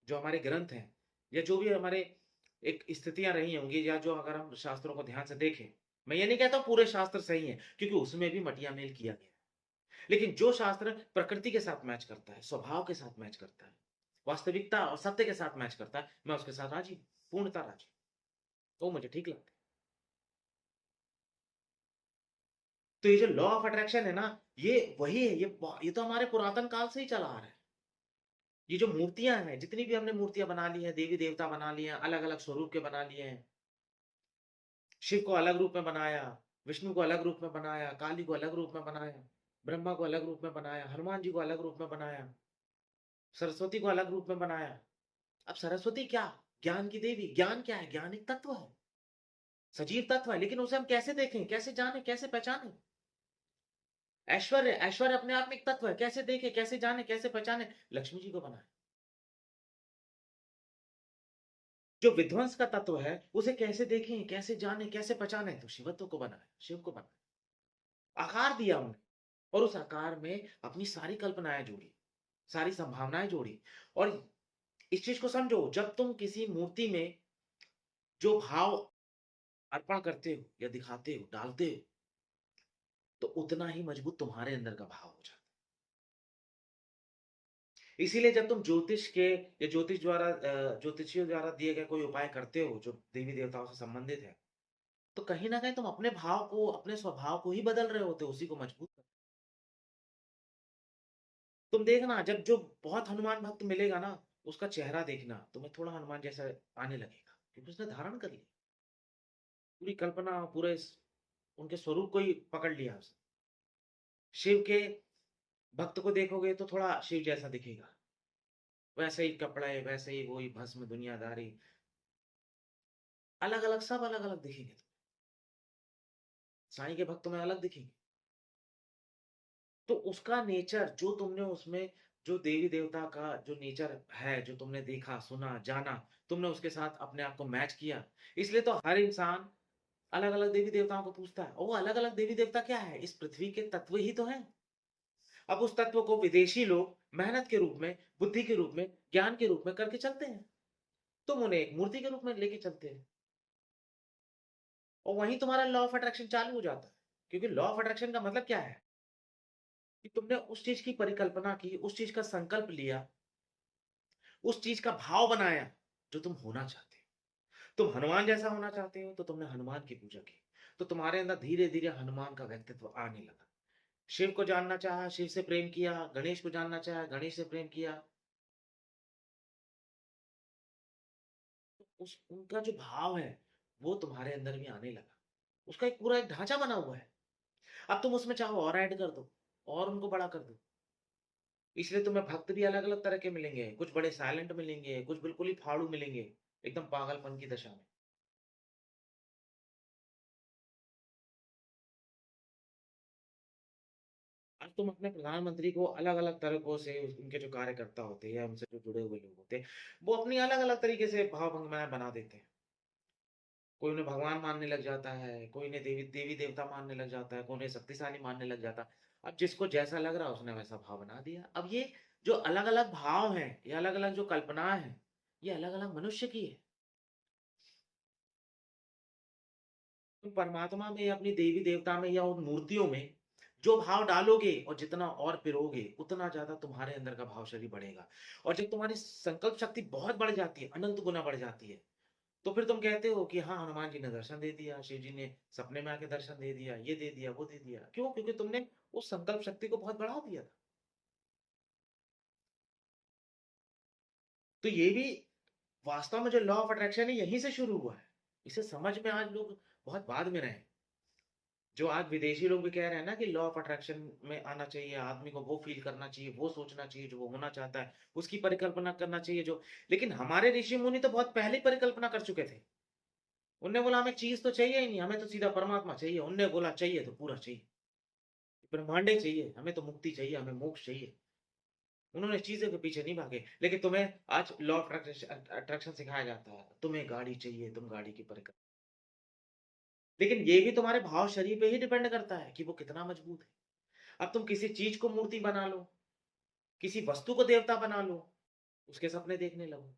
जो हमारे ग्रंथ हैं या जो भी हमारे एक स्थितियाँ रही होंगी या जो अगर हम शास्त्रों को ध्यान से देखें, मैं ये नहीं कहता हूँ पूरे शास्त्र सही हैं, क्योंकि उसमें भी मटिया-मेल किया गया है। लेकिन जो शास्त्र प्रकृति के साथ मैच करता है, स्वभाव के साथ मैच करता है, वास्तविकता और सत्य के साथ मैच करता है, मैं उसके साथ राज़ी हूँ, पूर्णतः राज़ी हूँ। वो मुझे ठीक लगता है। तो ये जो लॉ ऑफ अट्रैक्शन है ना, ये वही है, ये तो हमारे पुरातन काल से ही चला आ रहा है। ये जो मूर्तियाँ हैं, जितनी भी हमने मूर्तियाँ बना ली हैं, देवी-देवता बना लिए हैं, अलग-अलग स्वरूप के बना लिए हैं। शिव को अलग रूप में बनाया, विष्णु को अलग रूप में बनाया, काली को अलग रूप में बनाया, ब्रह्मा को अलग रूप में बनाया, हनुमान जी को अलग रूप में बनाया, सरस्वती को अलग रूप में बनाया। अब सरस्वती क्या? ज्ञान की देवी। ज्ञान क्या है? ज्ञान एक तत्व है, सजीव तत्व है, लेकिन उसे हम कैसे देखें, कैसे जानें, कैसे पहचानें? ऐश्वर्य, ऐश्वर्य अपने आप में एक तत्व है, कैसे देखें, कैसे जानें, कैसे पहचानें? लक्ष्मी जी को बनाया। जो विध्वंस का तत्व है, उसे कैसे देखें, कैसे जानें, कैसे पहचानें? तो शिवत्व को बनाया, शिव को बनाया। आकार दिया हमने और उस आकार में अपनी सारी कल्पनाएँ जोड़ी, सारी संभावनाएँ जोड़ी और इस चीज़ को समझो, जब तुम किसी मूर्ति में जो भाव अर्पण करते हो या दिखाते हो, डालते हो, तो उतना ही मजबूत तुम्हारे अंदर का भाव हो जाता है। इसीलिए जब तुम ज्योतिष के या ज्योतिषियों द्वारा दिए गए कोई उपाय करते हो, जो देवी-देवताओं से संबंधित है, तो कहीं न कहीं तुम अपने भाव को, अपने स्वभाव को ही बदल रहे होते हो, उसी को मजबूत कर। तुम देखना जब जो बहुत हनुमान भक्त मिलेगा ना, उसका चेहरा देखना, तुम्हें थोड़ा हनुमान जैसा आने लगेगा, क्योंकि उसने धारण कर लिया। पूरी कल्पना, पूरे उनके स्वरूप को ही पकड़ लिया उसने। शिव के भक्त को देखोगे तो थोड़ा शिव जैसा दिखेगा। वैसे ही कपड़े, वैसे ही वही भस्म, दुनियादारी, अलग-अलग सब अलग-अलग दिखेंगे। साईं के भक्त तुम्हें अलग दिखेंगे। तो उसका नेचर जो तुमने उसमें जो देवी-देवता का जो नेचर है, जो तुमने देखा, सुना, जाना, तुमने उसके साथ अपने आप को मैच किया। इसलिए तो हर इंसान अलग-अलग देवी-देवताओं को पूजता है और वो अलग-अलग देवी-देवता क्या है? इस पृथ्वी के तत्व ही तो हैं। अब उस तत्व को विदेशी लोग मेहनत के रूप में, बुद्धि के रूप में, ज्ञान के रूप में करके चलते हैं। तुम उन्हें एक मूर्ति के रूप में लेके चलते हैं और वहीं तुम्हारा लॉ ऑफ अट्रैक्शन चालू हो जाता है। क्योंकि लॉ ऑफ अट्रैक्शन का मतलब क्या है? कि तुमने उस चीज़ की परिकल्पना की, उस चीज़ का संकल्प लिया, उस चीज़ का भाव बनाया, जो तुम होना चाहते हो। तुम हनुमान जैसा होना चाहते हो, तो तुमने हनुमान की पूजा की। तो तुम्हारे अंदर धीरे-धीरे हनुमान का व्यक्तित्व आने लगा। शिव को जानना चाहा, शिव से प्रेम किया, गणेश को जानना चाहा, गणेश से प्रेम किया। तो उस उनका जो भाव है, वो तुम्हारे अंदर भी आने लगा। उसका एक पूरा एक ढाँचा बना हुआ है। अब तुम उसमें चाहो और ऐड कर दो और उनको बड़ा कर दो। इसलिए तुम्हें भक्त भी अलग-अलग तरह के मिलेंगे। कुछ बड़े साइलेंट मिलेंगे, कुछ बिल्कुल ही फाड़ू मिलेंगे, एकदम पागलपन की दशा में। अब तुम अपने प्रधानमंत्री को अलग-अलग तरीकों से उनके जो कार्यकर्ता होते हैं या उनसे जो जुड़े हुए लोग होते हैं, वो अपनी अलग-अलग तरीके से भाव-भंगिमाएँ बना देते हैं। कोई उन्हें भगवान मानने लग जाता है, कोई इन्हें देवी-देवता मानने लग जाता है, कोई उन्हें शक्तिशाली मानने लग जाता है। अब जिसको जैसा लग रहा है उसने वैसा भाव बना दिया। अब ये जो अलग-अलग भाव हैं, ये अलग-अलग जो कल्पनाएँ हैं, ये अलग-अलग मनुष्य की है। तुम परमात्मा में या अपनी देवी-देवता में या उन मूर्तियों में जो भाव डालोगे और जितना और पिरोगे, उतना ज़्यादा तुम्हारे अंदर का भावशक्ति बढ़ेगा। और जब तुम्हारी संकल्प शक्ति बहुत बढ़ जाती है, अनंत गुना बढ़ जाती है, तो फिर तुम कहते हो कि हाँ, हनुमान जी ने दर्शन दे दिया, शिव जी ने सपने में आके दर्शन दे दिया, ये दे दिया, वो दे दिया। क्यों? क्योंकि तुमने उस संकल्प शक्ति को बहुत बढ़ा दिया था। तो ये भी वास्तव में जो लॉ ऑफ अट्रैक्शन है, यहीं से शुरू हुआ है। इसे समझ में आज लोग बहुत बाद में रहे हैं। जो आज विदेशी लोग भी कह रहे हैं ना कि लॉ ऑफ अट्रैक्शन में आना चाहिए, आदमी को वो फ़ील करना चाहिए, वो सोचना चाहिए जो वो होना चाहता है, उसकी परिकल्पना करना चाहिए जो। लेकिन हमारे ऋषि-मुनि तो बहुत पहले ही परिकल्पना कर चुके थे। उन्होंने बोला हमें चीज़ तो चाहिए ही नहीं, हमें तो सीधा परमात्मा चाहिए। उन्होंने बोला चाहिए तो पूरा चाहिए, ब्रह्मांड ही चाहिए, हमें तो मुक्ति चाहिए, हमें मोक्ष चाहिए। उन्होंने चीज़ों के पीछे नहीं भागे। लेकिन तुम्हें आज लॉ ऑफ अट्रैक्शन सिखाया जाता है, तुम्हें गाड़ी चाहिए, तुम गाड़ी की परिकल्पना। लेकिन ये भी तुम्हारे भाव शरीर पे ही डिपेंड करता है कि वो कितना मजबूत है। अब तुम किसी चीज़ को मूर्ति बना लो, किसी वस्तु को देवता बना लो, उसके सपने देखने लगो।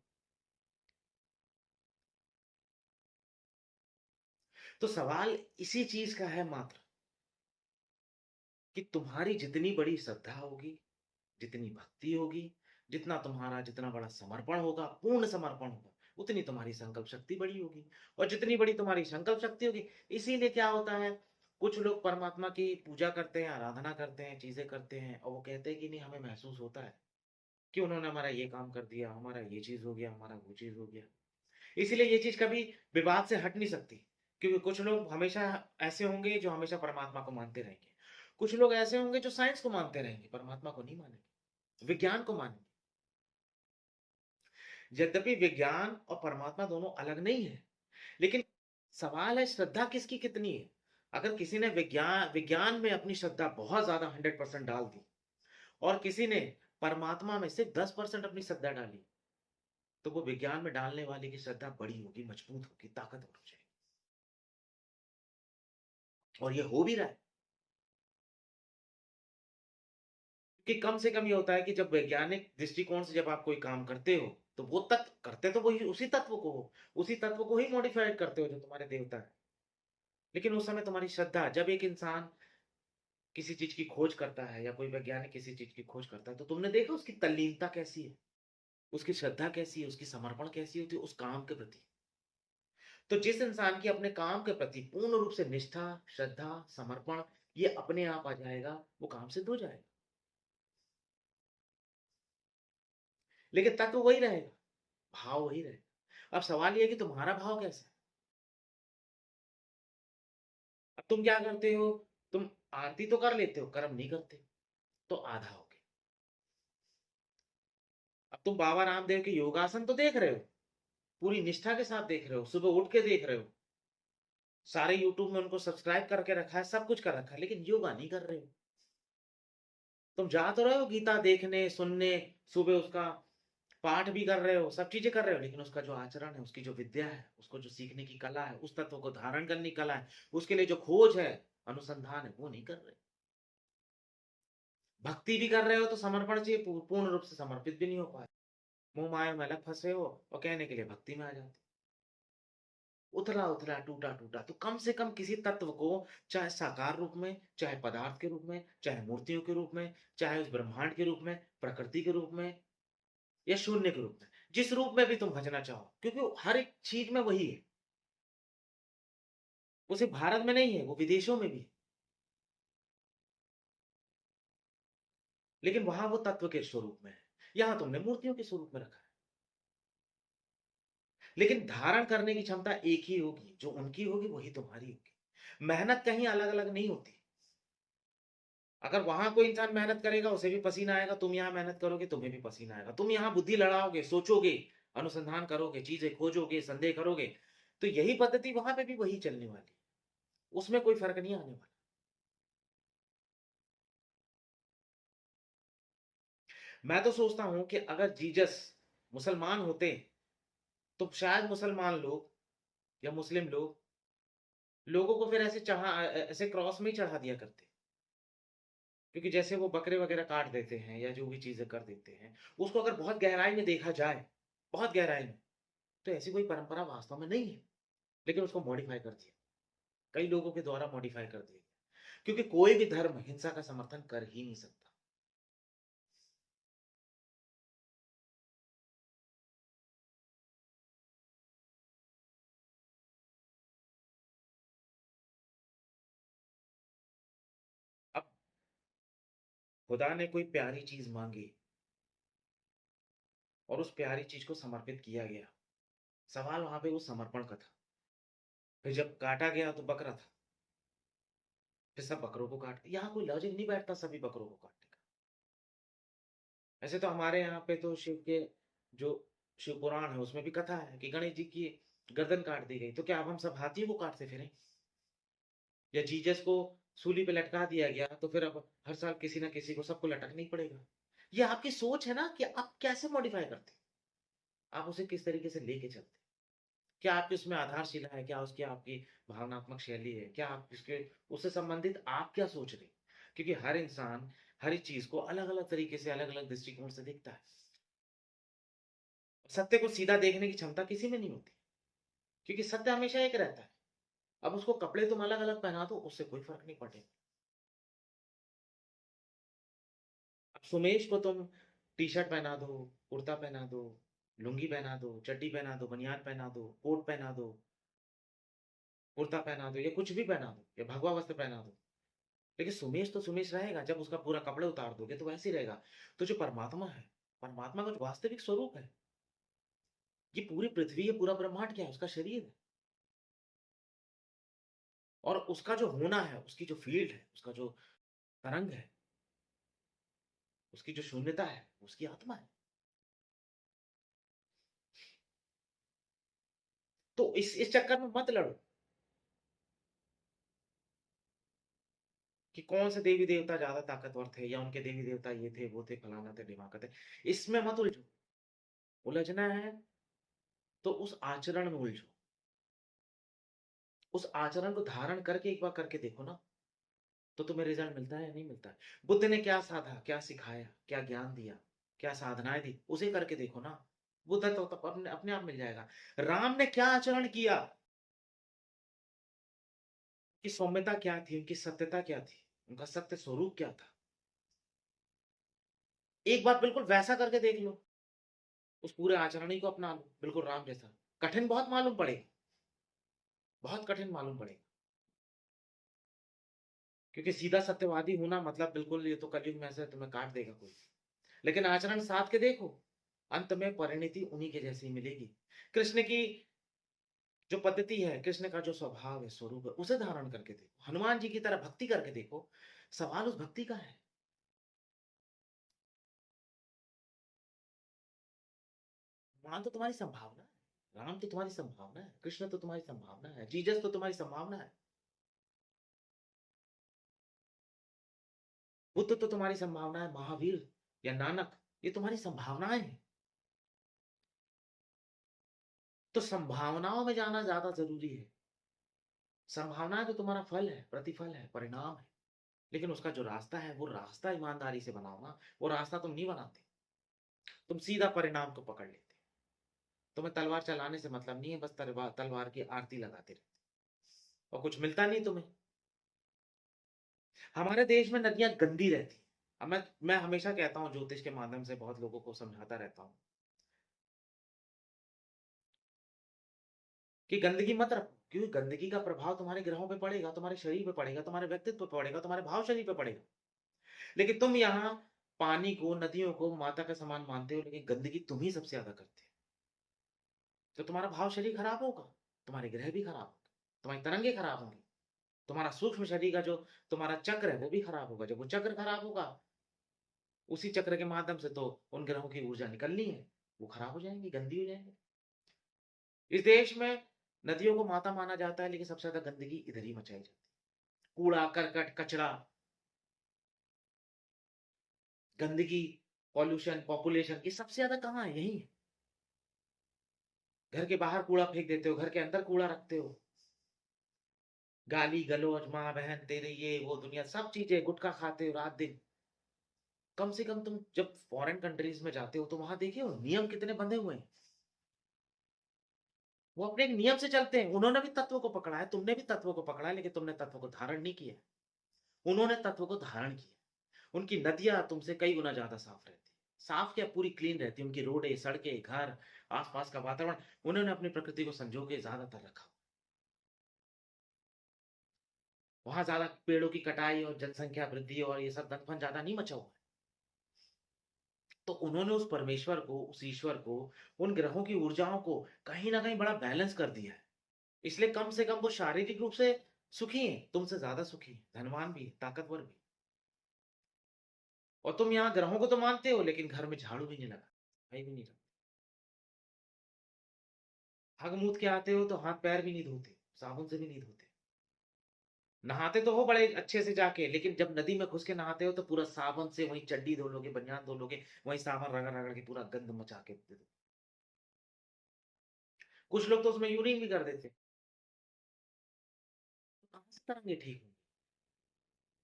तो सवाल इसी चीज़ का है मात्र कि तुम्हारी जितनी बड़ी श्रद्धा होगी, जितनी भक्ति होगी, जितना बड़ा समर्पण होगा, पूर्ण समर्पण होगा, उतनी तुम्हारी संकल्प शक्ति बड़ी होगी। और जितनी बड़ी तुम्हारी संकल्प शक्ति होगी, इसीलिए क्या होता है, कुछ लोग परमात्मा की पूजा करते हैं, आराधना करते हैं, चीज़ें करते हैं और वो कहते हैं कि नहीं हमें महसूस होता है कि उन्होंने हमारा ये काम कर दिया, हमारा ये चीज़ हो गया, हमारा वो चीज़ हो गया। इसीलिए ये चीज़ कभी विवाद से हट नहीं सकती, क्योंकि कुछ लोग हमेशा ऐसे होंगे जो हमेशा परमात्मा को मानते रहेंगे। कुछ लोग ऐसे होंगे जो साइंस को मानते रहेंगे, परमात्मा को नहीं मानेंगे, विज्ञान को मानेंगे। यद्यपि विज्ञान और परमात्मा दोनों अलग नहीं है, लेकिन सवाल है श्रद्धा किसकी कितनी है। अगर किसी ने विज्ञान विज्ञान में अपनी श्रद्धा बहुत ज्यादा 100% डाल दी और किसी ने परमात्मा में सिर्फ 10% अपनी श्रद्धा डाली, तो वो विज्ञान में डालने वाले की श्रद्धा बड़ी होगी, मजबूत होगी, ताकतवर हो जाएगी। और ये हो भी रहा है, कि कम से कम ये होता है कि जब वैज्ञानिक दृष्टिकोण से जब आप कोई काम करते हो, तो वो तत्व करते तो वही उसी तत्व को हो, उसी तत्व को ही मॉडिफाइड करते हो जो तुम्हारे देवता है। लेकिन उस समय तुम्हारी श्रद्धा, जब एक इंसान किसी चीज की खोज करता है या कोई वैज्ञानिक किसी चीज की खोज करता है, तो तुमने देखा उसकी तल्लीनता कैसी है, उसकी श्रद्धा कैसी है, उसकी समर्पण कैसी होती है उस काम के प्रति। तो जिस इंसान की अपने काम के प्रति पूर्ण रूप से निष्ठा, श्रद्धा, समर्पण, ये अपने आप आ जाएगा, वो काम सिद्ध हो जाएगा। लेकिन तत्व वही रहेगा, भाव वही रहेगा। अब सवाल ये है कि तुम्हारा भाव कैसा है। अब तुम क्या करते हो, तुम आरती तो कर लेते हो, कर्म नहीं करते, तो आधा हो गया। अब तुम बाबा रामदेव के योगासन तो देख रहे हो, पूरी निष्ठा के साथ देख रहे हो, सुबह उठ के देख रहे हो, सारे यूट्यूब में उनको सब्सक्राइब करके रखा है, सब कुछ कर रखा है, लेकिन योगा नहीं कर रहे हो। तुम जा तो रहे हो गीता देखने, सुनने, सुबह उसका पाठ भी कर रहे हो, सब चीजें कर रहे हो, लेकिन उसका जो आचरण है, उसकी जो विद्या है, उसको जो सीखने की कला है, उस तत्व को धारण करने की कला है, उसके लिए जो खोज है, अनुसंधान है, वो नहीं कर रहे। भक्ति भी कर रहे हो तो समर्पण चाहिए, पूर्ण रूप से समर्पित भी नहीं हो पाए, मोह माया में अलग फंसे हो और कहने के लिए भक्ति में आ जाते, उथला उथला टूटा टूटा। तो कम से कम किसी तत्व को, चाहे साकार रूप में, चाहे पदार्थ के रूप में, चाहे मूर्तियों के रूप में, चाहे उस ब्रह्मांड के रूप में, प्रकृति के रूप में या शून्य के रूप में, जिस रूप में भी तुम भजना चाहो, क्योंकि हर एक चीज में वही है। वो सिर्फ भारत में नहीं है, वो विदेशों में भी है, लेकिन वहां वो तत्व के स्वरूप में है। यहाँ तुमने मूर्तियों के स्वरूप में रखा है। लेकिन धारण करने की क्षमता एक ही होगी, जो उनकी होगी वही तुम्हारी होगी। मेहनत कहीं अलग अलग नहीं होती। अगर वहां कोई इंसान मेहनत करेगा, उसे भी पसीना आएगा, तुम यहाँ मेहनत करोगे, तुम्हें भी पसीना आएगा। तुम यहाँ बुद्धि लड़ाओगे, सोचोगे, अनुसंधान करोगे, चीजें खोजोगे, संदेह करोगे, तो यही पद्धति वहां पे भी वही चलने वाली है। उसमें कोई फर्क नहीं आने वाला। मैं तो सोचता हूं कि अगर जीसस मुसलमान होते, तो शायद मुसलमान लोग या मुस्लिम लोग लोगों को फिर ऐसे ऐसे क्रॉस में ही चढ़ा दिया करते, क्योंकि जैसे वो बकरे वगैरह काट देते हैं या जो भी चीजें कर देते हैं, उसको अगर बहुत गहराई में देखा जाए, बहुत गहराई में, तो ऐसी कोई परंपरा वास्तव में नहीं है, लेकिन उसको मॉडिफाई कर दिया, कई लोगों के द्वारा मॉडिफाई कर दिया गया। क्योंकि कोई भी धर्म हिंसा का समर्थन कर ही नहीं सकता। अब खुदा ने कोई प्यारी चीज मांगी और उस प्यारी चीज को समर्पित किया गया, सवाल वहां पे उस समर्पण का था। फिर जब काटा गया तो बकरा था, फिर सब बकरों को काट, यहाँ कोई लॉजिक नहीं बैठता सभी बकरों को काटने का। ऐसे तो हमारे यहाँ पे तो शिव के जो शिव पुराण है उसमें भी कथा है कि गणेश जी की गर्दन काट दी गई, तो क्या अब हम सब हाथियों को काटते फिरें? या जीसस को सूली पे लटका दिया गया, तो फिर अब हर साल किसी ना किसी को सबको लटकना ही पड़ेगा? ये आपकी सोच है ना, कि आप कैसे मॉडिफाई करते हैं, आप उसे किस तरीके से लेके चलते हैं। क्या आपकी उसमें आधारशिला है, क्या उसकी आपकी भावनात्मक शैली है, क्या आप इसके उससे संबंधित आप क्या सोच रहे हैं? क्योंकि हर इंसान हर एक चीज को अलग अलग तरीके से, अलग अलग दृष्टिकोण से देखता है। सत्य को सीधा देखने की क्षमता किसी में नहीं होती, क्योंकि सत्य हमेशा एक रहता है। अब उसको कपड़े तुम अलग-अलग पहना दो, उससे कोई फ़र्क नहीं पड़ेगा। अब सुमेश को तुम टी-शर्ट पहना दो, कुर्ता पहना दो, लुंगी पहना दो, चड्डी पहना दो, बनियान पहना दो, कोट पहना दो, कुर्ता पहना दो या कुछ भी पहना दो या भगवा वस्त्र पहना दो। लेकिन सुमेश तो सुमेश रहेगा, जब उसका पूरा कपड़े उतार दोगे तो वैसे ही रहेगा। तो जो परमात्मा है, परमात्मा का जो वास्तविक स्वरूप है, ये पूरी पृथ्वी, ये पूरा ब्रह्मांड क्या है? उसका शरीर है। और उसका जो होना है, उसकी जो फ़ील्ड है, उसका जो तरंग है, उसकी जो शून्यता है, उसकी आत्मा है। तो इस चक्कर में मत लड़ो कि कौन से देवी-देवता ज़्यादा ताकतवर थे या उनके देवी-देवता ये थे, वो थे, फलाना थे, ढिमाका थे। इसमें मत उलझो। उलझना है तो उस आचरण में उलझो। उस आचरण को धारण करके एक बार करके देखो ना, तो तुम्हें रिज़ल्ट मिलता है या नहीं मिलता है। बुद्ध ने क्या साधा, क्या सिखाया, क्या ज्ञान दिया, क्या साधनाएँ दी, उसे करके देखो ना। बुद्ध तो तब अपने अपने आप मिल जाएगा। राम ने क्या आचरण किया, उनकी सौम्यता क्या थी, उनकी सत्यता क्या थी, उनका सत्य स्वरूप क्या था। एक बार बिल्कुल वैसा करके देख लो, उस पूरे आचरण ही को अपना लो, बिल्कुल राम जैसा। कठिन बहुत मालूम पड़ेगा, बहुत कठिन मालूम पड़ेगा। क्योंकि सीधा सत्यवादी होना मतलब बिल्कुल ये तो कलयुग में से तुम्हें काट देगा कोई। लेकिन आचरण साध के देखो, अंत में परिणति उन्हीं के जैसी मिलेगी। कृष्ण की जो पद्धति है, कृष्ण का जो स्वभाव है, स्वरूप है, उसे धारण करके देखो। हनुमान जी की तरह भक्ति करके देखो। सवाल उस भक्ति का है। मान तो तुम्हारी संभावना है, राम तो तुम्हारी संभावना है, कृष्ण तो तुम्हारी संभावना है, जीसस तो तुम्हारी संभावना है, बुद्ध तो तुम्हारी संभावना है, महावीर या नानक, ये तुम्हारी संभावनाएं हैं। तो संभावनाओं में जाना ज्यादा जरूरी है। संभावना तो तुम्हारा फल है, प्रतिफल है, परिणाम है। लेकिन उसका जो रास्ता है, वो रास्ता ईमानदारी से बनाओ ना। वो रास्ता तुम नहीं बनाते, तुम सीधा परिणाम को पकड़ लेते। तुम्हें तलवार चलाने से मतलब नहीं है, बस तलवार तलवार की आरती लगाते रहते और कुछ मिलता नहीं तुम्हें। हमारे देश में नदियां गंदी रहती हैं। अब मैं हमेशा कहता हूँ, ज्योतिष के माध्यम से बहुत लोगों को समझाता रहता हूँ कि गंदगी मत रखो, क्योंकि गंदगी का प्रभाव तुम्हारे ग्रहों पे पड़ेगा, तुम्हारे शरीर पे पड़ेगा, तुम्हारे व्यक्तित्व पे पड़ेगा, तुम्हारे भाव शरीर पे पड़ेगा। लेकिन तुम यहाँ पानी को, नदियों को माता का समान मानते हो, लेकिन गंदगी तुम ही सबसे ज्यादा करते हो। तो तुम्हारा भाव शरीर खराब होगा, तुम्हारे ग्रह भी खराब होंगे, तुम्हारी तरंगे खराब होंगी, तुम्हारा सूक्ष्म शरीर का जो तुम्हारा चक्र है वो भी खराब होगा। जब वो चक्र खराब होगा, उसी चक्र के माध्यम से तो उन ग्रहों की ऊर्जा निकलनी है, वो खराब हो जाएंगी, गंदी हो जाएंगी। इस देश में नदियों को माता माना जाता है, लेकिन सबसे ज्यादा गंदगी इधर ही मचाई जाती है। कूड़ा करकट कचरा, गंदगी, पॉल्यूशन, पॉपुलेशन, ये सबसे ज्यादा कहाँ है? यही है। घर के बाहर कूड़ा फेंक देते हो, घर के अंदर कूड़ा रखते हो। गाली गलौज, माँ बहन तेरे, ये वो दुनिया सब चीजें, गुटखा खाते हो रात दिन। कम से कम तुम जब फॉरेन कंट्रीज में जाते हो तो वहां देखिए वो नियम कितने बंधे हुए हैं। वो अपने एक नियम से चलते हैं। उन्होंने भी तत्व को पकड़ा है, तुमने भी तत्व को पकड़ा है, लेकिन तुमने तत्व को धारण नहीं किया। उन्होंने तत्व को धारण किया। उनकी नदियां तुमसे कई गुना ज्यादा साफ रहती है। साफ क्या, पूरी क्लीन रहती है। उनकी रोडें, सड़कें, घर, आसपास का वातावरण, उन्होंने अपनी प्रकृति को संजो के ज्यादातर रखा। वहां ज्यादा पेड़ों की कटाई और जनसंख्या वृद्धि और ये सब दंगफन ज्यादा नहीं मचा हुआ है। तो उन्होंने उस परमेश्वर को, उस ईश्वर को, उन ग्रहों की ऊर्जाओं को कहीं ना कहीं बड़ा बैलेंस कर दिया है। इसलिए कम से कम वो शारीरिक रूप से सुखी हैं, तुमसे ज्यादा सुखी हैं, धनवान भी है, ताकतवर भी। और तुम यहाँ ग्रहों को तो मानते हो, लेकिन घर में झाड़ू भी नहीं लगा, भाई भी नहीं लगा। हग मूत के आते हो तो हाथ पैर भी नहीं धोते, साबुन से भी नहीं धोते। नहाते तो हो बड़े अच्छे से जाके, लेकिन जब नदी में घुस के नहाते हो तो पूरा साबुन से वहीं चड्डी धो लोगे, बनियान धो लोगे, वहीं साबुन रगड़ रगड़ के पूरा गंद मचा के दे दो। कुछ लोग तो उसमें यूरिन भी कर देते। तो कहाँ से तरंगे ठीक होंगी?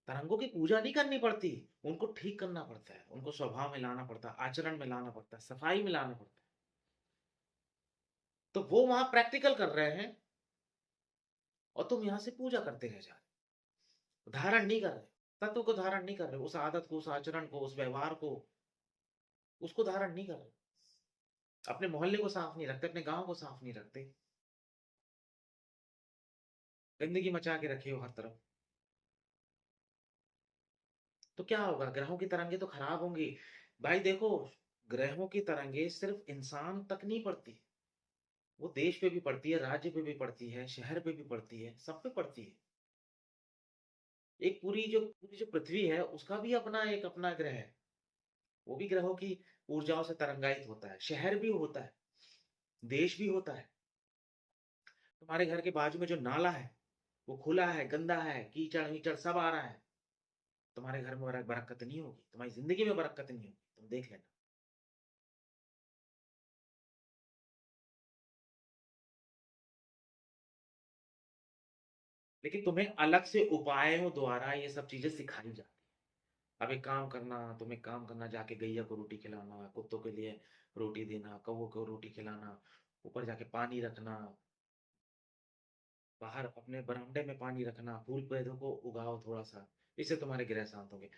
तरंगों की पूजा नहीं करनी पड़ती, उनको ठीक करना पड़ता है, उनको स्वभाव में लाना पड़ता है, आचरण में लाना पड़ता है, सफाई में लाना पड़ता है। तो वो वहां प्रैक्टिकल कर रहे हैं और तुम यहां से पूजा करते रह जा रहे हो, धारण नहीं कर रहे, तत्व को धारण नहीं कर रहे, उस आदत को, उस आचरण को, उस व्यवहार को, उसको धारण नहीं कर रहे, अपने मोहल्ले को साफ नहीं रखते, अपने गांव को साफ नहीं रखते, गंदगी मचा के रखे हो हर तरफ। तो क्या होगा? ग्रहों की तरंगे तो खराब होंगी। भाई देखो, ग्रहों की तरंगे सिर्फ इंसान तक नहीं पड़ती, वो देश पे भी पड़ती है, राज्य पे भी पड़ती है, शहर पे भी पड़ती है, सब पे पड़ती है। एक पूरी जो पृथ्वी है उसका भी अपना एक अपना ग्रह है, वो भी ग्रहों की ऊर्जाओं से तरंगायित होता है, शहर भी होता है, देश भी होता है। तुम्हारे घर के बाजू में जो नाला है वो खुला है, गंदा है, कीचड़ वीचड़ सब आ रहा है, तुम्हारे घर में बरकत नहीं होगी, तुम्हारी जिंदगी में बरकत नहीं होगी, तुम देख लेना। लेकिन तुम्हें अलग से उपायों द्वारा ये सब चीजें सिखाई जाती है। अब एक काम करना, तुम एक काम करना, जाके गैया को रोटी खिलाना, कुत्तों के लिए रोटी देना, कौवों को रोटी खिलाना, ऊपर जाके पानी रखना, बाहर अपने बरामदे में पानी रखना, फूल पौधों को उगाओ थोड़ा सा, इससे तुम्हारे ग्रह शांत होंगे।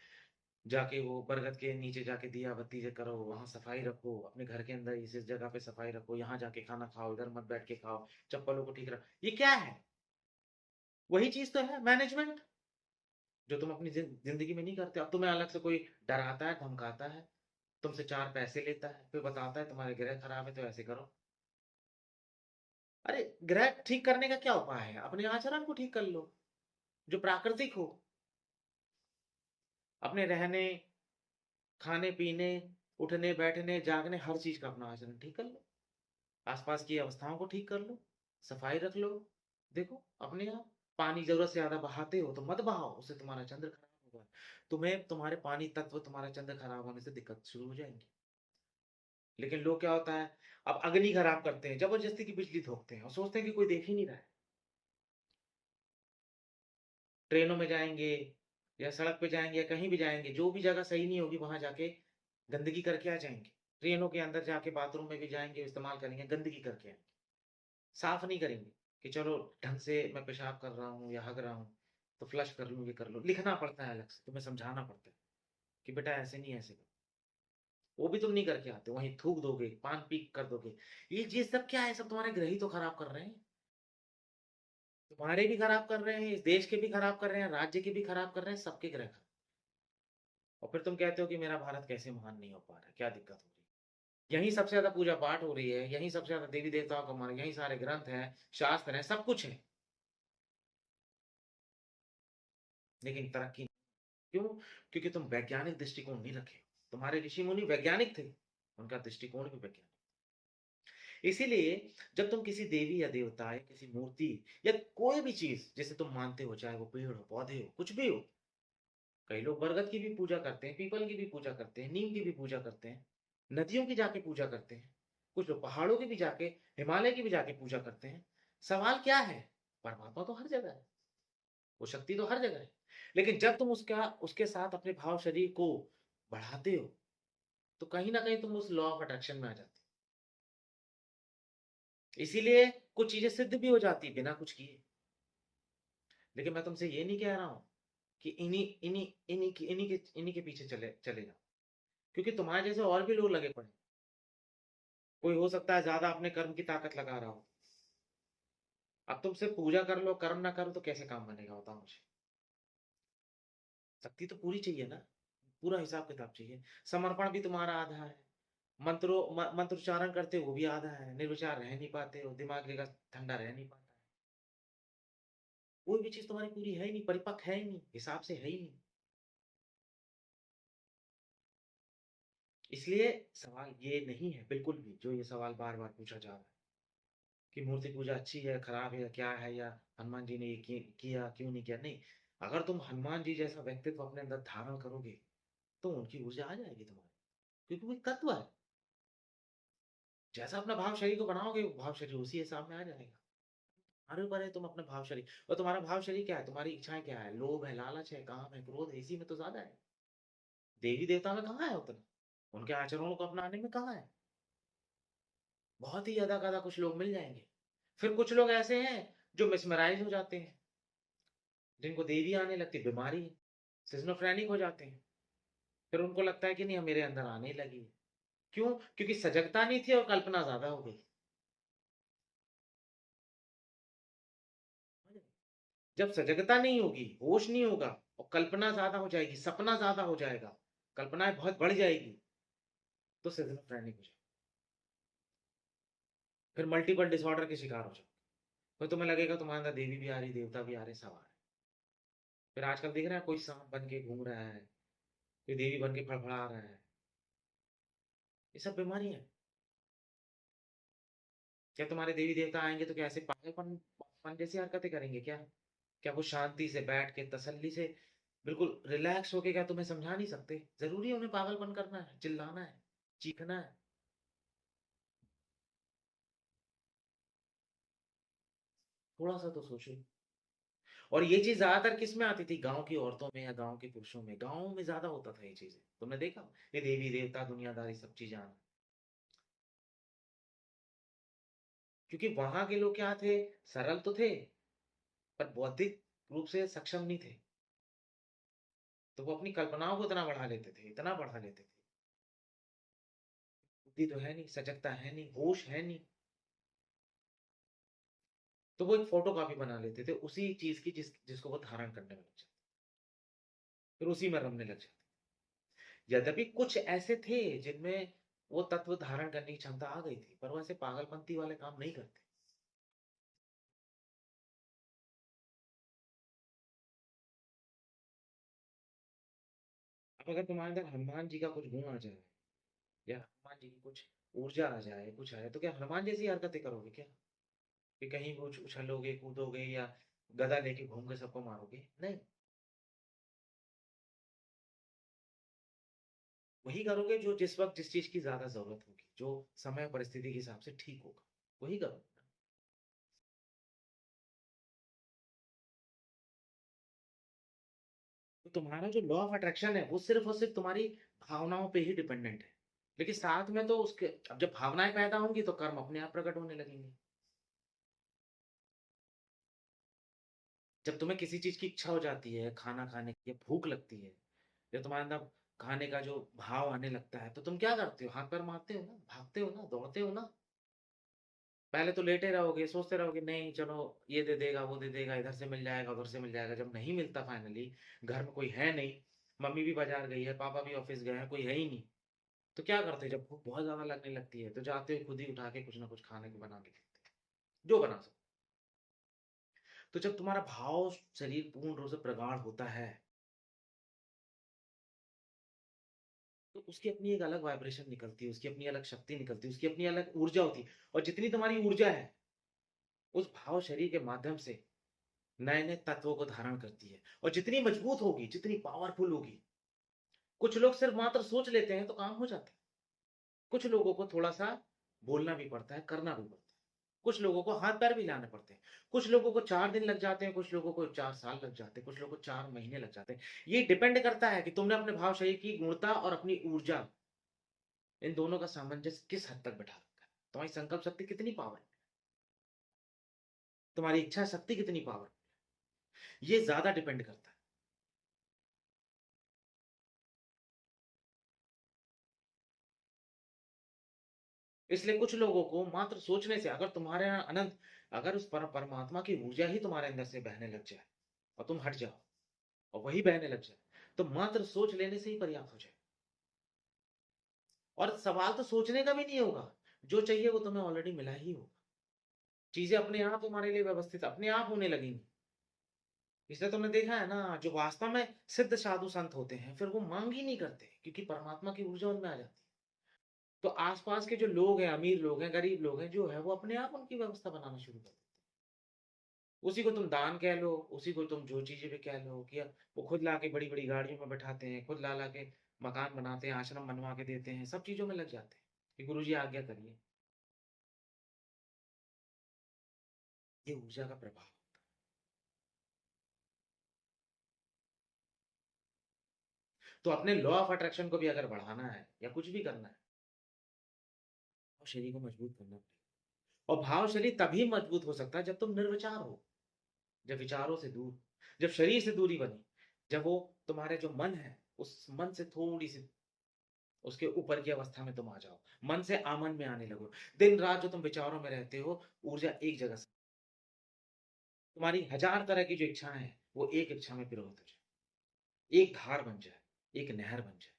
जाके वो बरगद के नीचे जाके दिया बत्ती से करो, वहां सफाई रखो, अपने घर के अंदर इस जगह पे सफाई रखो, यहाँ जाके खाना खाओ, इधर मत बैठ के खाओ, चप्पलों को ठीक रखो। ये क्या है? वही चीज तो है मैनेजमेंट, जो तुम अपनी जिंदगी में नहीं करते। अब तुम्हें अलग से कोई डराता है, धमकाता है, तुमसे चार पैसे लेता है, फिर बताता है तुम्हारे ग्रह खराब है तो ऐसे करो। अरे, ग्रह ठीक करने का क्या उपाय है? अपने आचरण को ठीक कर लो, जो प्राकृतिक हो, अपने रहने, खाने पीने, उठने बैठने जागने, हर चीज का अपना आचरण ठीक कर लो, आसपास की अवस्थाओं को ठीक कर लो, सफाई रख लो। देखो अपने आप, पानी जरूरत से ज्यादा बहाते हो तो मत बहाओ, उससे तुम्हारा चंद्र खराब होगा, तुम्हें तुम्हारे पानी तत्व, तुम्हारा चंद्र खराब होने से दिक्कत शुरू हो जाएंगी। लेकिन लोग क्या होता है, अब अग्नि खराब करते हैं, जबरदस्ती की बिजली ठोकते हैं और सोचते हैं कि कोई देख ही नहीं रहा है। ट्रेनों में जाएंगे या सड़क पे जाएंगे या कहीं भी जाएंगे, जो भी जगह सही नहीं होगी वहां जाके गंदगी करके आ जाएंगे। ट्रेनों के अंदर जाके बाथरूम में भी जाएंगे, इस्तेमाल करेंगे, गंदगी करके आएंगे, साफ नहीं करेंगे कि चलो ढंग से मैं पेशाब कर रहा हूँ या हग रहा हूँ तो फ्लश कर लूँ, ये कर लो, लिखना पड़ता है अलग से, तुम्हें समझाना पड़ता है कि बेटा ऐसे नहीं, ऐसे करो। वो भी तुम नहीं करके आते, वहीं थूक दोगे, पान पी कर दोगे। ये सब क्या है? सब तुम्हारे ग्रह ही तो खराब कर रहे हैं, तुम्हारे भी खराब कर रहे हैं, इस देश के भी खराब कर रहे हैं, राज्य के भी खराब कर रहे हैं, सबके ग्रह खराब। और फिर तुम कहते हो कि मेरा भारत कैसे महान नहीं हो पा रहा है, क्या दिक्कत हो रही है? यहीं सबसे ज्यादा पूजा पाठ हो रही है, यहीं सबसे ज्यादा देवी देवताओं का मान, यहीं सारे ग्रंथ हैं, शास्त्र हैं, सब कुछ है, लेकिन तरक्की नहीं। क्यों? क्योंकि तुम वैज्ञानिक दृष्टिकोण नहीं रखे, तुम्हारे ऋषि मुनि वैज्ञानिक थे, उनका दृष्टिकोण भी वैज्ञानिक। इसीलिए जब तुम किसी देवी या देवता या किसी मूर्ति या कोई भी चीज जिसे तुम मानते हो, चाहे वो पेड़ हो, पौधे हो, कुछ भी हो, कई लोग बरगद की भी पूजा करते हैं, पीपल की भी पूजा करते हैं, नीम की भी पूजा करते हैं, नदियों की जाके पूजा करते हैं, कुछ लोग पहाड़ों की भी जाके, हिमालय की भी जाके पूजा करते हैं। सवाल क्या है? परमात्मा तो हर जगह है, वो शक्ति तो हर जगह है, लेकिन जब तुम उसका उसके साथ अपने भाव शरीर को बढ़ाते हो तो कहीं ना कहीं तुम उस लॉ ऑफ अट्रैक्शन में आ जाते हो। इसीलिए कुछ चीजें सिद्ध भी हो जाती बिना कुछ किए। लेकिन मैं तुमसे ये नहीं कह रहा हूं कि इन्हीं के पीछे चले चले जाओ, क्योंकि तुम्हारे जैसे और भी लोग लगे पड़े। कोई हो सकता है ज्यादा अपने कर्म की ताकत लगा रहा हो। अब तुमसे पूजा कर लो, कर्म ना करो तो कैसे काम बनेगा, बताओ मुझे। शक्ति तो पूरी चाहिए ना, पूरा हिसाब किताब चाहिए। समर्पण भी तुम्हारा आधा है, मंत्रोच्चारण करते हो वो भी आधा है, निर्विचार रह नहीं पाते हो, दिमाग का ठंडा रह नहीं पाता है, कोई भी चीज तुम्हारी पूरी है ही नहीं, परिपक्व है ही नहीं, हिसाब से है ही नहीं। इसलिए सवाल ये नहीं है बिल्कुल भी, जो ये सवाल बार बार पूछा जा रहा है कि मूर्ति पूजा अच्छी है, खराब है, या क्या है, या हनुमान जी ने ये किया क्यों नहीं किया, नहीं। अगर तुम हनुमान जी जैसा व्यक्तित्व अपने अंदर धारण करोगे तो उनकी ऊर्जा आ जाएगी तुम्हारे, क्योंकि वो एक तत्व है। जैसा अपना भाव शरीर को बनाओगे, वो भाव शरीर उसी हिसाब में आ जाएगा। तुम्हारे ऊपर है, तुम अपना भाव शरीर, और तुम्हारा भाव शरीर क्या है, तुम्हारी इच्छाएं क्या है, लोभ है, लालच है, काम है, क्रोध है, इसी में तो ज्यादा है। देवी देवता में कहाँ है उतना, उनके आचरणों को अपनाने में कहाँ है। बहुत ही ज़्यादा कुछ लोग मिल जाएँगे। फिर कुछ लोग ऐसे हैं जो मेस्मराइज़ हो जाते हैं, जिनको देवी आने लगती है, बीमारी है, सिज़ोफ्रेनिक हो जाते हैं। फिर उनको लगता है कि नहीं अब मेरे अंदर आने ही लगी है। क्यों? क्योंकि सजगता नहीं थी और कल्पना ज़्यादा हो गई। जब सजगता नहीं होगी, होश नहीं होगा और कल्पना ज़्यादा हो जाएगी, सपना ज़्यादा हो जाएगा, कल्पनाएँ बहुत बढ़ जाएगी, तो सिज़ोफ्रेनिक हो जाएगा। फिर मल्टीपल डिसऑर्डर के शिकार हो जाओ। फिर तुम्हें लगेगा तुम्हारे अंदर देवी भी आ रही, देवता भी आ रहे, सब आ रहे। फिर आजकल दिख रहा है कोई साँप बन के घूम रहा है, कोई देवी बन के फड़फड़ा रहा है। ये सब बीमारियाँ हैं। क्या तुम्हारे देवी-देवता आएँगे तो क्या ऐसे पागलपन जैसी हरकतें करेंगे क्या? क्या वो शांति से बैठ के तसल्ली से बिल्कुल रिलैक्स होके क्या तुम्हें समझा नहीं सकते? ज़रूरी है उन्हें पागलपन करना है, चिल्लाना है, चीखना है? थोड़ा-सा तो सोचो। और ये चीज़ ज़्यादातर किसमें आती थी? गाँव की औरतों में या गाँव के पुरुषों में। गाँव में ज़्यादा होता था ये चीज़ें। तुमने देखा? ये देवी-देवता, दुनियादारी सब चीज़ें आना। क्योंकि वहाँ के लोग क्या थे? सरल तो थे, पर बौद्धिक रूप से सक्षम नहीं थे। तो वो अपनी कल्पनाओं को इतना बढ़ा लेते थे, इतना बढ़ा लेते थे। बुद्धि तो है नहीं, सजगता है नहीं, होश है नहीं। तो वो एक फ़ोटोकॉपी बना लेते थे उसी चीज़ की जिसको वो धारण करने में लग जाते। फिर उसी में रमने लग जाते। यद्यपि कुछ ऐसे थे जिनमें वो तत्व धारण करने की क्षमता आ गई थी, पर वो ऐसे पागलपंती वाले काम नहीं करते। अब अगर तुम्हारे अंदर हनुमान जी का कुछ गुण आ जाए या हनुमान जी की कुछ ऊर्जा आ जाए, कुछ आए, तो क्या हनुमान जैसी हरकतें करोगे क्या? कि कहीं वो उछलोगे, कूदोगे या गदा लेके घूम के सबको मारोगे? नहीं, वही करोगे जो जिस वक़्त जिस चीज़ की ज़्यादा ज़रूरत होगी, जो समय और परिस्थिति के हिसाब से ठीक होगा, वही करोगे। तो तुम्हारा जो लॉ ऑफ अट्रैक्शन है, वो सिर्फ़ और सिर्फ़ तुम्हारी भावनाओं पे ही डिपेंडेंट है। लेकिन साथ में तो उसके अब जब भावनाएँ पैदा होंगी तो कर्म अपने आप प्रकट होने लगेंगे। जब तुम्हें किसी चीज़ की इच्छा हो जाती है, खाना खाने की या भूख लगती है, या तुम्हारे अंदर खाने का जो भाव आने लगता है, तो तुम क्या करते हो? हाथ-पैर मारते हो ना, भागते हो ना, दौड़ते हो ना। पहले तो लेटे रहोगे, सोचते रहोगे नहीं चलो ये दे देगा, वो दे देगा, इधर से मिल जाएगा, उधर से मिल जाएगा। जब नहीं मिलता फाइनली, घर में कोई है नहीं, मम्मी भी बाज़ार गई है, पापा भी ऑफ़िस गए हैं, कोई है ही नहीं। तो क्या करते हो जब भूख बहुत ज़्यादा लगने लगती है, तो जाते हो खुद ही उठा के कुछ ना कुछ खाने को बना के देते हो, जो बना सको। तो जब तुम्हारा भाव शरीर पूर्ण रूप से प्रगाढ़ होता है, तो उसकी अपनी एक अलग वाइब्रेशन निकलती है, उसकी अपनी अलग शक्ति निकलती है, उसकी अपनी अलग ऊर्जा होती है और जितनी तुम्हारी ऊर्जा है, उस भाव शरीर के माध्यम से नए-नए तत्वों को धारण करती है और जितनी मजबूत होगी, जितनी पावरफुल होगी, कुछ लोग सिर्फ मात्र सोच लेते हैं तो काम हो जाता है। कुछ लोगों को थोड़ा-सा बोलना भी पड़ता है, करना भी पड़ता है। कुछ लोगों को हाथ-पैर भी हिलाने पड़ते हैं। कुछ लोगों को 4 दिन लग जाते हैं, कुछ लोगों को 4 साल लग जाते हैं, कुछ लोगों को 4 महीने लग जाते हैं। ये डिपेंड करता है कि तुमने अपने भाव शरीर की गुणता और अपनी ऊर्जा, इन दोनों का सामंजस्य किस हद तक बैठा रखा है। तुम्हारी संकल्प शक्ति कितनी पावर है, तुम्हारी इच्छा शक्ति कितनी पावर है, ये ज़्यादा डिपेंड करता है। इसलिए कुछ लोगों को मात्र सोचने से अगर तुम्हारे यहाँ अनंत अगर उस परमात्मा की ऊर्जा ही तुम्हारे अंदर से बहने लग जाए और तुम हट जाओ और वही बहने लग जाए, तो मात्र सोच लेने से ही पर्याप्त हो जाए। और सवाल तो सोचने का भी नहीं होगा, जो चाहिए वो तुम्हें ऑलरेडी मिला ही होगा। चीज़ें अपने आप तुम्हारे लिए व्यवस्थित अपने आप होने लगेंगी। इसलिए तुमने देखा है ना, जो वास्तव में सिद्ध साधु संत होते हैं, फिर वो माँग ही नहीं करते क्योंकि परमात्मा की ऊर्जा उनमें आ जाती है। तो आस-पास के जो लोग हैं, अमीर लोग हैं, गरीब लोग हैं, जो है वो अपने आप उनकी व्यवस्था बनाना शुरू कर देते हैं। उसी को तुम दान कह लो, उसी को तुम जो चीज़ें भी कह लो कि वो खुद लाके बड़ी-बड़ी गाड़ियों में बैठाते हैं, खुद ला-ला के मकान बनाते हैं, आश्रम बनवा के देते हैं, सब चीज़ों में लग जाते हैं कि गुरुजी आज्ञा करिए। ये ऊर्जा का प्रभाव। तो अपने लॉ ऑफ अट्रैक्शन को भी अगर बढ़ाना है या कुछ भी करना है, शरीर को मजबूत करना पड़ेगा। और भाव शरीर तभी मजबूत हो सकता है जब तुम निर्विचार हो, जब विचारों से दूर, जब शरीर से दूरी बनी, जब वो तुम्हारे जो मन है, उस मन से थोड़ी-सी उसके ऊपर की अवस्था में तुम आ जाओ। मन से आमन में आने लगो। दिन-रात जो तुम विचारों में रहते हो, ऊर्जा एक जगह से तुम्हारी हज़ार तरह की जो इच्छाएँ हैं, वो एक इच्छा में पिरोत हो जाए। एक धार बन जाए, एक नहर बन जाए।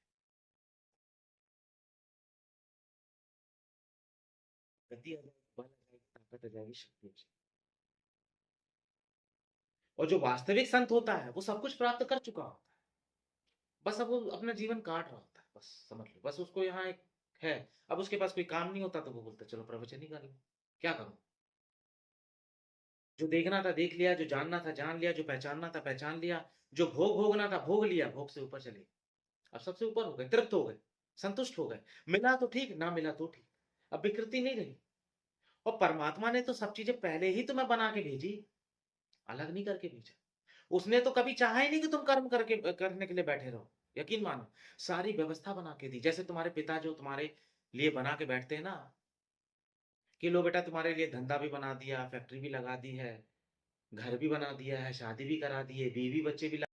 गति आ जाएगी, बल आ जाएगी, ताकत आ जाएगी, शक्ति आ जाएगी। और जो वास्तविक संत होता है, वो सब कुछ प्राप्त कर चुका होता है। बस अब वो अपना जीवन काट रहा होता है, बस समझ लो। बस उसको यहाँ एक है, अब उसके पास कोई काम नहीं होता तो वो बोलता है चलो प्रवचन ही कर लो। क्या करूँ? जो देखना था देख लिया, जो जानना था जान लिया, जो पहचानना था पहचान लिया, जो भोगना था भोग लिया, भोग से ऊपर चले गए। अब सबसे ऊपर हो गए, तृप्त हो गए, संतुष्ट हो गए। मिला तो ठीक, ना मिला तो ठीक। अब विकृति नहीं रही। और परमात्मा ने तो सब चीज़ें पहले ही तुम्हें बना के भेजी, अलग नहीं करके भेजा। उसने तो कभी चाहा ही नहीं कि तुम कर्म करके करने के लिए बैठे रहो। यकीन मानो, सारी व्यवस्था बना के दी। जैसे तुम्हारे पिता जो तुम्हारे लिए बना के बैठते हैं ना, कि लो बेटा तुम्हारे लिए धंधा भी बना दिया, फैक्ट्री भी लगा दी है, घर भी बना दिया है, शादी भी करा दी है, बीवी-बच्चे भी ला